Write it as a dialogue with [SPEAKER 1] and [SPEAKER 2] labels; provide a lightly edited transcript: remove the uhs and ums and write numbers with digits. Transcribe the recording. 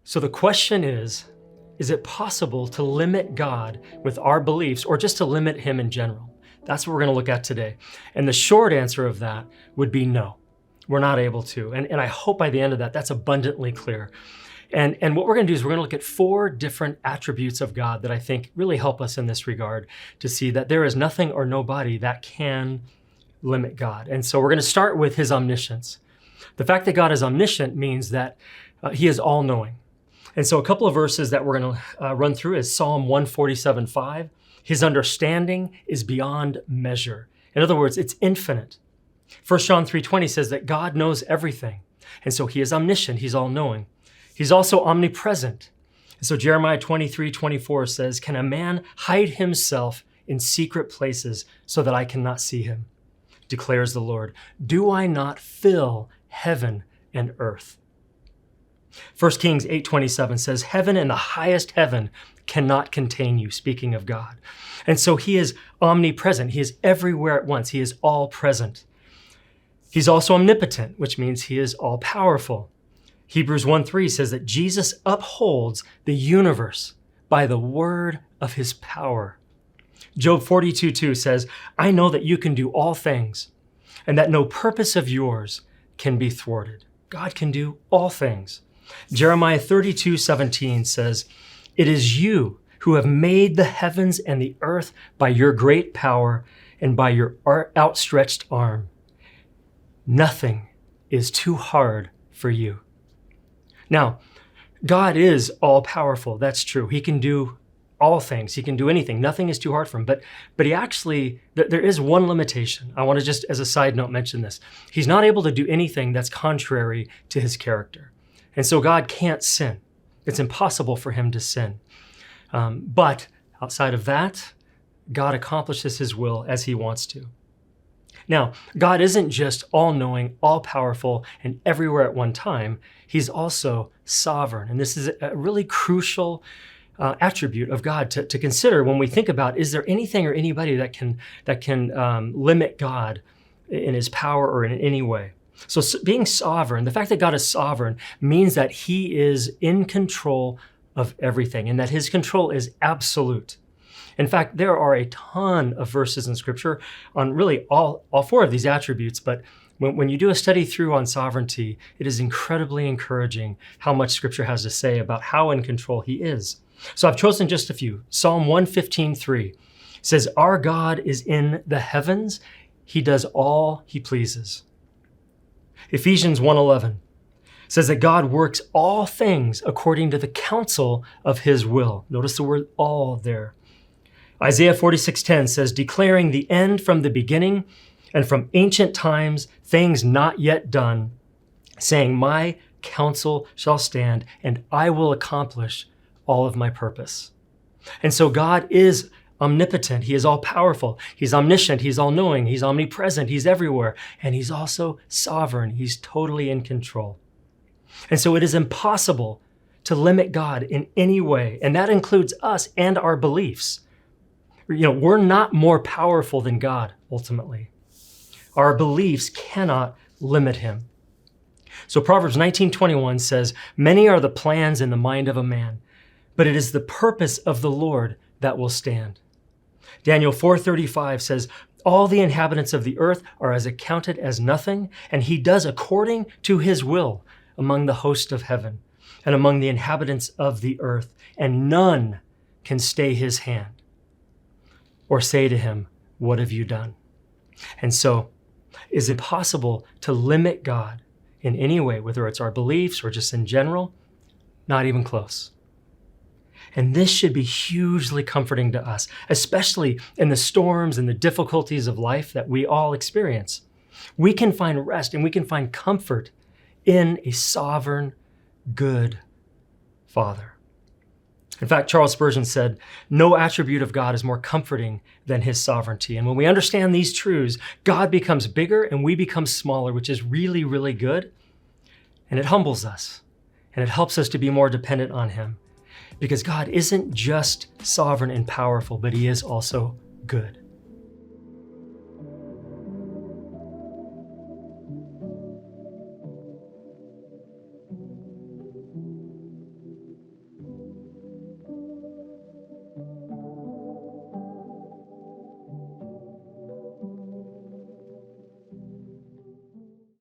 [SPEAKER 1] So the question is it possible to limit God with our beliefs or just to limit him in general? That's what we're going to look at today. And the short answer of that would be no, we're not able to. And I hope by the end of that, that's abundantly clear. And what we're going to do is we're going to look at 4 different attributes of God that I think really help us in this regard to see that there is nothing or nobody that can limit God. And so we're going to start with his omniscience. The fact that God is omniscient means that he is all-knowing. And so a couple of verses that we're going to run through is Psalm 147:5. His understanding is beyond measure. In other words, it's infinite. 1 John 3:20 says that God knows everything. And so he is omniscient, he's all-knowing. He's also omnipresent. And so Jeremiah 23:24 says, "Can a man hide himself in secret places so that I cannot see him? Declares the Lord. Do I not fill heaven and earth?" 1 Kings 8:27 says, "Heaven and the highest heaven cannot contain you," speaking of God. And so he is omnipresent. He is everywhere at once. He is all present. He's also omnipotent, which means he is all powerful. Hebrews 1:3 says that Jesus upholds the universe by the word of his power. Job 42:2 says, "I know that you can do all things and that no purpose of yours can be thwarted." God can do all things. Jeremiah 32:17 says, "It is you who have made the heavens and the earth by your great power and by your outstretched arm. Nothing is too hard for you." Now, God is all powerful. That's true. He can do all things. He can do anything. Nothing is too hard for him. But he actually, there is one limitation. I want to just, as a side note, mention this. He's not able to do anything that's contrary to his character. And so God can't sin. It's impossible for him to sin. But outside of that, God accomplishes his will as he wants to. Now, God isn't just all-knowing, all-powerful, and everywhere at one time. He's also sovereign. And this is a really crucial attribute of God to consider when we think about, is there anything or anybody that can limit God in his power or in any way? So being sovereign, the fact that God is sovereign means that he is in control of everything and that his control is absolute. In fact, there are a ton of verses in Scripture on really all 4 of these attributes, but when you do a study through on sovereignty, it is incredibly encouraging how much Scripture has to say about how in control he is. So I've chosen just a few. Psalm 115:3 says, "Our God is in the heavens. He does all he pleases." Ephesians 1:11 says that God works all things according to the counsel of his will. Notice the word all there. Isaiah 46:10 says, "Declaring the end from the beginning and from ancient times, things not yet done, saying, my counsel shall stand and I will accomplish all of my purpose." And so God is omnipotent. He is all powerful. He's omniscient. He's all knowing. He's omnipresent. He's everywhere. And he's also sovereign. He's totally in control. And so it is impossible to limit God in any way. And that includes us and our beliefs. We're not more powerful than God, ultimately. Our beliefs cannot limit him. So Proverbs 19:21 says, "Many are the plans in the mind of a man, but it is the purpose of the Lord that will stand." Daniel 4:35 says, "All the inhabitants of the earth are as accounted as nothing, and he does according to his will among the host of heaven and among the inhabitants of the earth, and none can stay his hand or say to him, 'What have you done?'" And so, is it possible to limit God in any way, whether it's our beliefs or just in general? Not even close. And this should be hugely comforting to us, especially in the storms and the difficulties of life that we all experience. We can find rest and we can find comfort in a sovereign, good Father. In fact, Charles Spurgeon said, "No attribute of God is more comforting than his sovereignty." And when we understand these truths, God becomes bigger and we become smaller, which is really, really good. And it humbles us and it helps us to be more dependent on him. Because God isn't just sovereign and powerful, but he is also good.